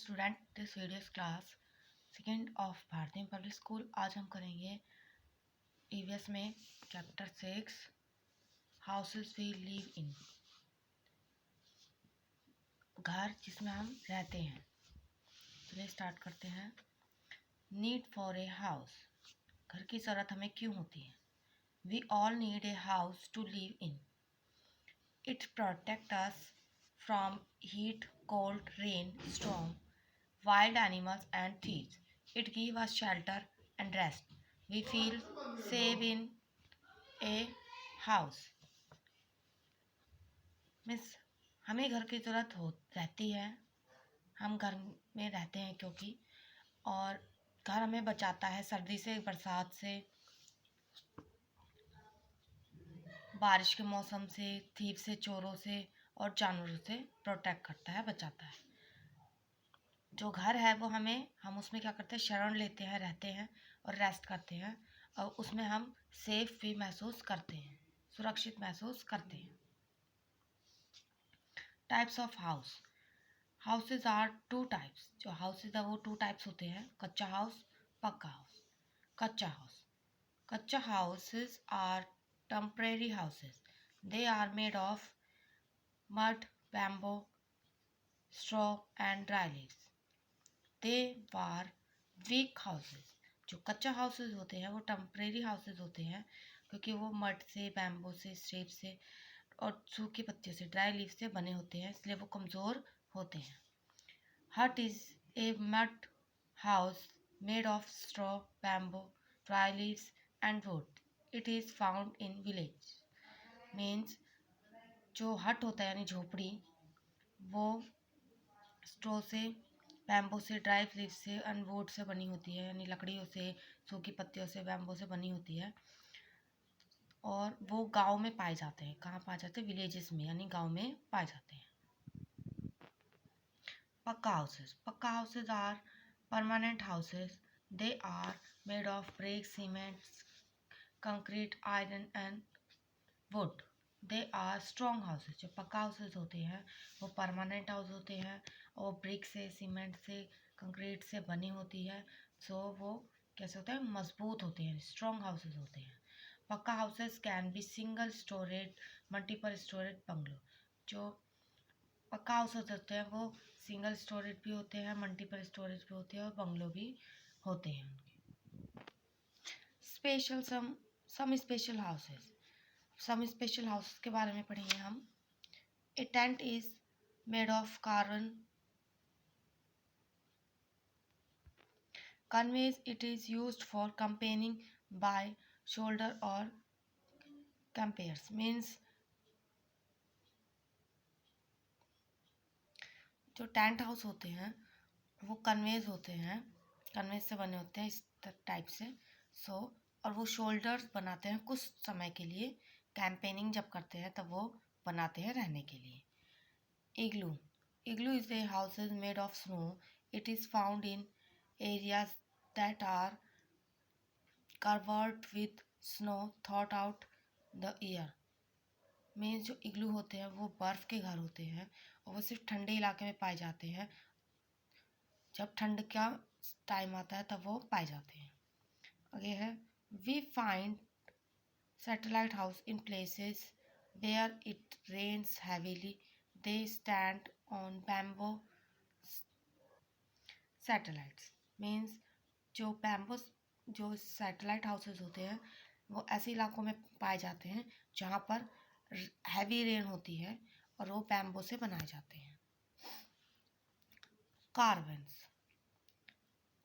Student, this video class second of Bharatiya public school. आज हम करेंगे ईवीएस में chapter 6 houses we live in, घर जिसमें हम रहते हैं। चलिए स्टार्ट करते हैं। नीड फॉर ए हाउस, घर की ज़रूरत हमें क्यों होती है। We all need a house to live in. It protect us from heat, cold, rain, storm, wild animals and thieves. It gives us shelter and rest. We feel safe in a house. Miss हमें घर की ज़रूरत हो रहती है। हम घर में रहते हैं क्योंकि और घर हमें बचाता है सर्दी से, बरसात से, बारिश के मौसम से, थीव से, चोरों से और जानवरों से प्रोटेक्ट करता है, बचाता है। जो घर है वो हम उसमें क्या करते हैं, शरण लेते हैं, रहते हैं और रेस्ट करते हैं, और उसमें हम सेफ भी महसूस करते हैं, सुरक्षित महसूस करते हैं। Types of house. Houses are two types. जो हाउसेज है वो टू टाइप्स होते हैं, कच्चा हाउस, पक्का house. Kutcha house, kutcha houses are temporary houses. They are made of mud, bamboo, straw and dry leaves. They are weak houses. जो kutcha houses होते हैं वो टेम्परेरी हाउसेज होते हैं, क्योंकि वो मड से, बैम्बू से, स्ट्रेप से और सूखी पत्तियों से, ड्राई लीफ से बने होते हैं, इसलिए वो कमज़ोर होते हैं। हट is a mud house made of straw, bamboo, dry leaves and would. It is found in village. Means जो हट होता है यानी झोपड़ी, वो स्ट्रॉ से, बैम्बू से, ड्राई लीफ से एंड वुड से बनी होती है, यानी लकड़ियों से, सूखी पत्तियों से, बैम्बू से बनी होती है। और वो गांव में पाए जाते हैं। कहाँ पाए जाते हैं? विलेजेस में, यानी गांव में पाए जाते हैं। Pucca houses. Pucca houses are permanent houses. They are made of brick, cement, concrete, iron and wood. They are strong houses. जो पक्का हाउसेस होते हैं वो परमानेंट हाउस होते हैं और ब्रिक से, सीमेंट से, कंक्रीट से बनी होती है। सो वो कैसे होते हैं? मजबूत होते हैं, स्ट्रॉन्ग हाउसेस होते हैं। Pucca houses can be single storage, multiple storage bungalow. जो पक्का हाउसेस होते हैं वो सिंगल स्टोरेज भी होते हैं, मल्टीपल स्टोरेज भी होते हैं और बंगलो भी होते हैं उनके। Special some special houses. Some special houses के बारे में पढ़ेंगे हम। A tent is made of carbon conveys. It is used for campaigning by shoulder or campaigners. Means जो टेंट हाउस होते हैं वो कन्वेज होते हैं, कन्वेज से बने होते हैं इस टाइप से। और वो शोल्डर्स बनाते हैं कुछ समय के लिए, कैंपेनिंग जब करते हैं तब वो बनाते हैं रहने के लिए। Igloo. Igloo is a houses made of snow. It is found in areas that are covered with snow thawed out the year. Means जो इग्लू होते हैं वो बर्फ़ के घर होते हैं और वो सिर्फ ठंडे इलाके में पाए जाते हैं। जब ठंड का टाइम आता है तब वो पाए जाते हैं। आगे है, we find satellite house in places where it rains heavily. They stand on bamboo satellites. Means जो सैटेलाइट हाउसेस होते हैं वो ऐसे इलाकों में पाए जाते हैं जहाँ पर हैवी रेन होती है और वो बैम्बो से बनाए जाते हैं। Caravans.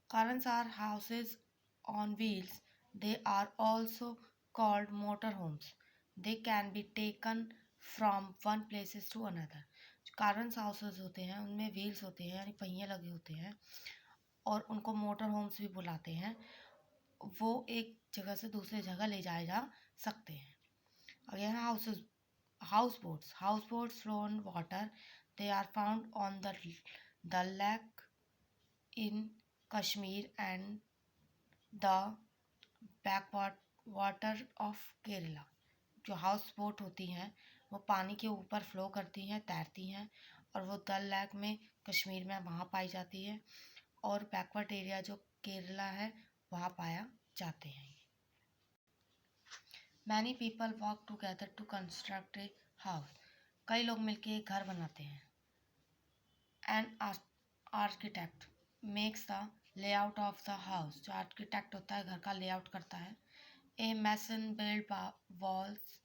Caravans are houses on wheels. They are also called motor homes. They can be taken from one places to another. Caravans houses होते हैं उनमें व्हील्स होते हैं यानी पहिए लगे होते हैं और उनको मोटर होम्स भी बुलाते हैं। वो एक जगह से दूसरे जगह ले जाए जा सकते हैं। और यह house boats flow on water. They are found on the lake in Kashmir and the back water of Kerala. जो हाउस बोट होती हैं वो पानी के ऊपर फ्लो करती हैं, तैरती हैं और वो डल लेक में, कश्मीर में वहाँ पाई जाती है, और बैकवर्ड एरिया जो केरला है वहाँ पाया जाते हैं। Many people work together to construct a house. कई लोग मिलकर एक घर बनाते हैं। An architect makes the layout of the house. जो आर्किटेक्ट होता है घर का लेआउट करता है। A mason build walls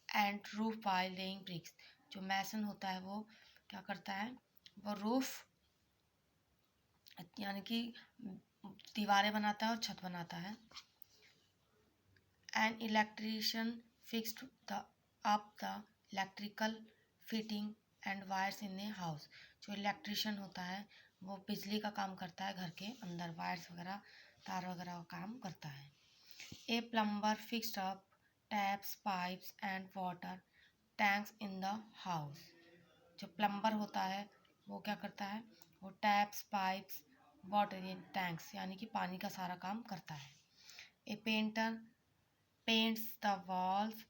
and roof by laying bricks. जो मैसन होता है वो क्या करता है, वो रूफ यानी कि दीवारें बनाता है और छत बनाता है। An electrician fixed the up the electrical fitting and wires in a house. जो इलेक्ट्रीशियन होता है वो बिजली का काम करता है, घर के अंदर वायर्स वगैरह तार वगैरह का काम करता है। A plumber fixed up taps pipes and water tanks in the house. जो प्लम्बर होता है वो क्या करता है, वो टैप्स पाइप्स वाटर टैंक्स यानी कि पानी का सारा काम करता है। ए painter paints the walls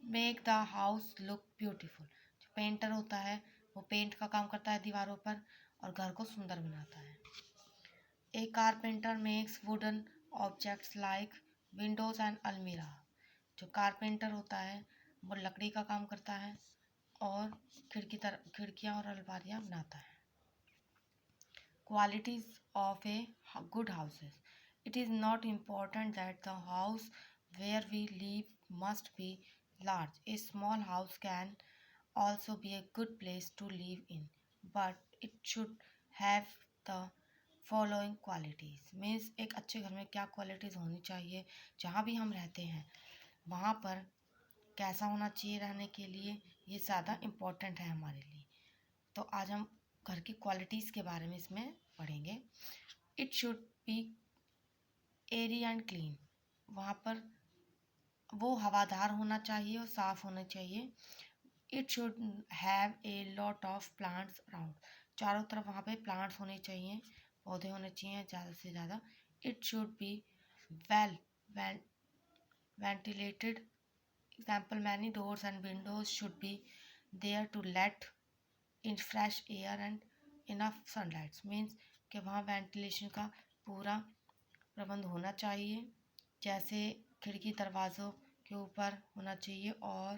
make the house look beautiful. जो पेंटर होता है वो पेंट का काम करता है दीवारों पर और घर को सुंदर बनाता है। A carpenter makes wooden objects like windows and almirah. जो कारपेंटर होता है वो लकड़ी का काम करता है और खिड़कियाँ और अलमारियाँ बनाता है। Qualities of a good houses. It is not important that the house where we live must be large. A small house can also be a good place to live in, but it should have the following qualities. Means एक अच्छे घर में क्या qualities होनी चाहिए, जहाँ भी हम रहते हैं वहाँ पर कैसा होना चाहिए रहने के लिए, ये ज़्यादा इम्पोर्टेंट है हमारे लिए। तो आज हम घर की क्वालिटीज़ के बारे में इसमें पढ़ेंगे। It should be airy and clean. वहाँ पर वो हवादार होना चाहिए और साफ़ होना चाहिए। It should have a lot of plants around. चारों तरफ वहाँ पे प्लांट्स होने चाहिए, पौधे होने चाहिए ज़्यादा से ज़्यादा। It should be well ventilated. Example many doors and windows should be there to let in fresh air and enough sunlight. Means कि वहाँ वेंटिलेशन का पूरा प्रबंध होना चाहिए, जैसे खिड़की दरवाज़ों के ऊपर होना चाहिए, और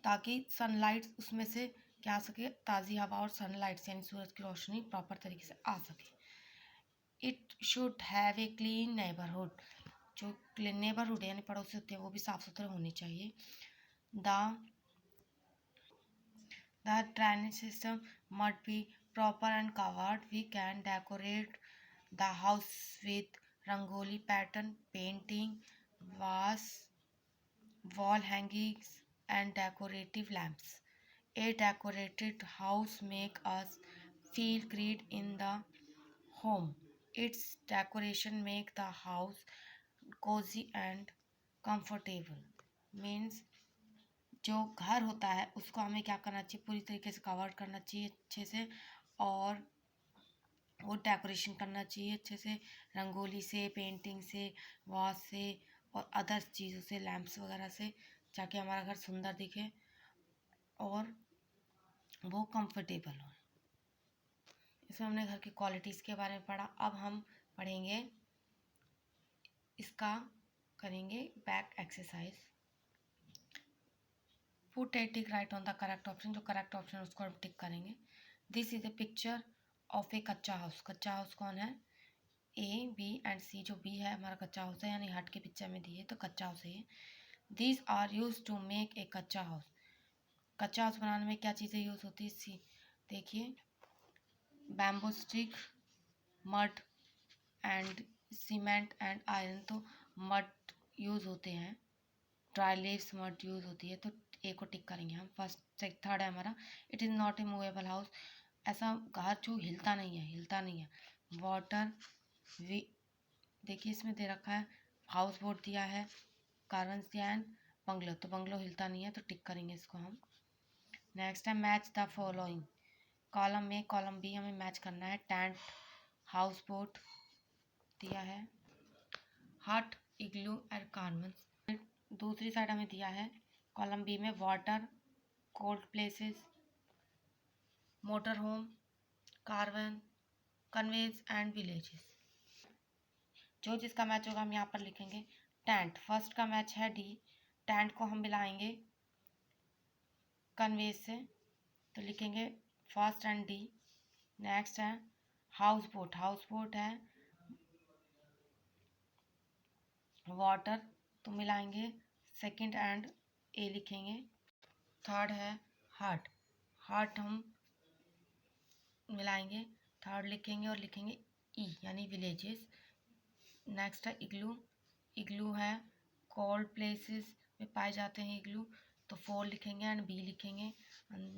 ताकि सनलाइट उसमें से क्या आ सके, ताज़ी हवा और सनलाइट यानी सूरज की रोशनी प्रॉपर तरीके से आ सके। It should have a clean neighbourhood. जो नेबरहुड यानी पड़ोसी होते हैं वो भी साफ़ सुथरे होने चाहिए। The drainage system must be proper and covered. We can decorate the house with rangoli pattern, painting, vase, wall hangings, and decorative lamps. A decorated house makes us feel great in the home. Its decoration make the house cozy and comfortable. Means जो घर होता है उसको हमें क्या करना चाहिए, पूरी तरीके से कवर करना चाहिए अच्छे से, और वो डेकोरेशन करना चाहिए अच्छे से, रंगोली से, पेंटिंग से, वॉश से और अदर्स चीज़ों से, लैंप्स वगैरह से, ताकि हमारा घर सुंदर दिखे और वो कंफर्टेबल हो। इसमें हमने घर की क्वालिटीज़ के बारे में पढ़ा। अब हम पढ़ेंगे इसका, करेंगे back exercise. Put a tick right on the correct option. जो करेक्ट ऑप्शन है उसको हम टिक करेंगे। This is a picture of a kutcha house. Kutcha house कौन है, ए बी एंड सी। जो बी है हमारा कच्चा हाउस है, यानी हट के पिक्चर में दी है तो कच्चा हाउस है। These are use to make a kutcha house. Kutcha house बनाने में क्या चीज़ें यूज़ होती है, सी देखिए, bamboo stick, mud and cement and iron. तो मड यूज़ होते हैं, ड्राई लीव्स मड यूज़ होती है, तो ए को टिक करेंगे हम। फर्स्ट थर्ड है हमारा, it is not a movable house. ऐसा घर जो हिलता नहीं है, हिलता नहीं है। वाटर वी, देखिए इसमें दे रखा है हाउस बोट दिया है, कारंस दिया है, बंगलो, तो बंगलो हिलता नहीं है तो टिक करेंगे इसको हम। नेक्स्ट है match the following. Column A column B हमें मैच करना है। टेंट, हाउस बोट दिया है, हट, इग्लू एंड गारमेंट्स। दूसरी साइड हमें दिया है कॉलम बी में water, cold places, motor home, caravan, canvas and villages. जो जिसका मैच होगा हम यहाँ पर लिखेंगे। टेंट, फर्स्ट का मैच है डी, टेंट को हम मिलाएंगे कन्वेज से, तो लिखेंगे फर्स्ट एंड डी। नेक्स्ट है हाउस बोट, हाउस बोट है वाटर, तो मिलाएंगे सेकंड एंड ए लिखेंगे। थर्ड है हार्ट, हार्ट हम मिलाएंगे, थर्ड लिखेंगे और लिखेंगे ई यानी विलेजेस। नेक्स्ट है इग्लू, इग्लू है कोल्ड प्लेसेस में पाए जाते हैं इग्लू, तो 4 लिखेंगे एंड बी लिखेंगे।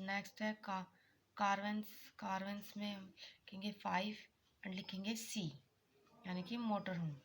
नेक्स्ट है कारवेंस, कारवेंस में हम लिखेंगे 5 एंड लिखेंगे सी यानी कि मोटर होम।